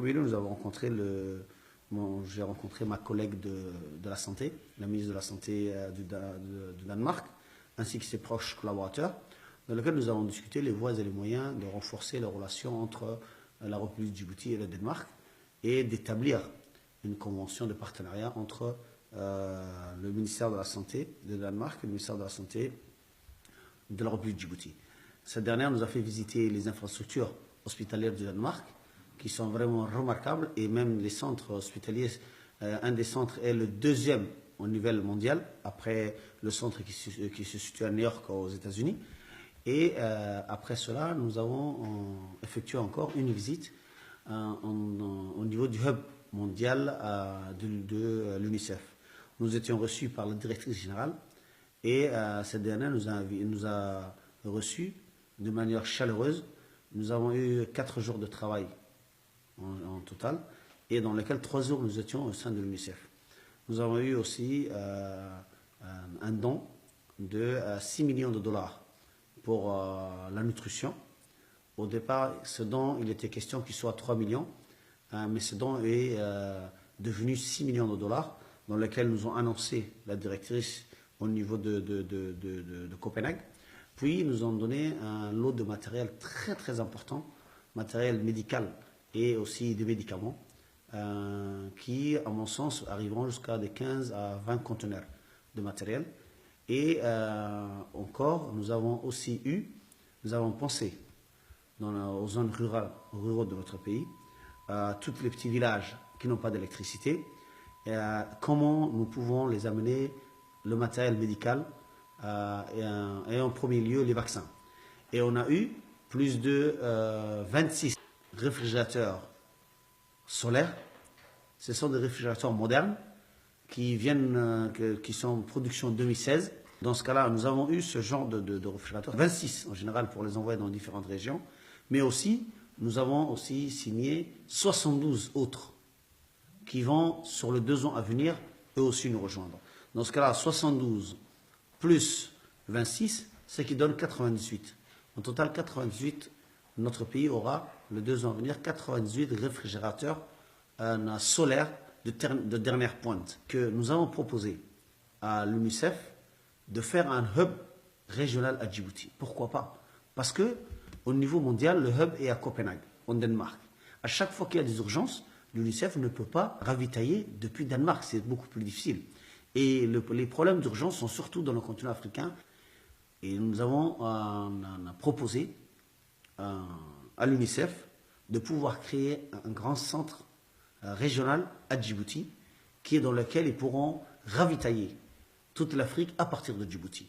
premier lieu, j'ai rencontré ma collègue de la santé, la ministre de la Santé du Danemark, ainsi que ses proches collaborateurs, dans lequel nous avons discuté les voies et les moyens de renforcer les relations entre la République de Djibouti et le Danemark et d'établir une convention de partenariat entre le ministère de la Santé du Danemark et le ministère de la Santé de la République de Djibouti. Cette dernière nous a fait visiter les infrastructures hospitalières du Danemark, qui sont vraiment remarquables, et même les centres hospitaliers. Un des centres est le deuxième au niveau mondial, après le centre qui se situe à New York aux États-Unis. Et après cela, nous avons effectué encore une visite au niveau du hub mondial de l'UNICEF. Nous étions reçus par la directrice générale et cette dernière nous a reçus de manière chaleureuse. Nous avons eu 4 jours de travail en total, et dans lesquels 3 jours nous étions au sein de l'UNICEF. Nous avons eu aussi un don de 6 millions de dollars pour la nutrition. Au départ, ce don, il était question qu'il soit 3 millions, mais ce don est devenu 6 millions de dollars, dans lequel nous ont annoncé la directrice au niveau de Copenhague. Puis, ils nous ont donné un lot de matériel très très important, matériel médical et aussi des médicaments, qui, à mon sens, arriveront jusqu'à des 15 à 20 conteneurs de matériel. Et encore, nous avons pensé aux zones rurales de notre pays, à tous les petits villages qui n'ont pas d'électricité, comment nous pouvons les amener le matériel médical et en premier lieu les vaccins. Et on a eu plus de 26 réfrigérateurs solaires. Ce sont des réfrigérateurs modernes qui sont en production 2016. Dans ce cas-là, nous avons eu ce genre de réfrigérateurs, 26 en général pour les envoyer dans différentes régions, mais aussi, nous avons aussi signé 72 autres qui vont, sur les 2 ans à venir, eux aussi nous rejoindre. Dans ce cas-là, 72 plus 26, ce qui donne 98. En total, 98, notre pays aura, les 2 ans à venir, 98 réfrigérateurs solaires de dernière pointe, que nous avons proposé à l'UNICEF de faire un hub régional à Djibouti. Pourquoi pas? Parce que au niveau mondial, le hub est à Copenhague, en Danemark. À chaque fois qu'il y a des urgences, l'UNICEF ne peut pas ravitailler depuis Danemark, c'est beaucoup plus difficile. Et les problèmes d'urgence sont surtout dans le continent africain. Et nous avons proposé à l'UNICEF de pouvoir créer un grand centre régional à Djibouti, dans lequel ils pourront ravitailler toute l'Afrique à partir de Djibouti.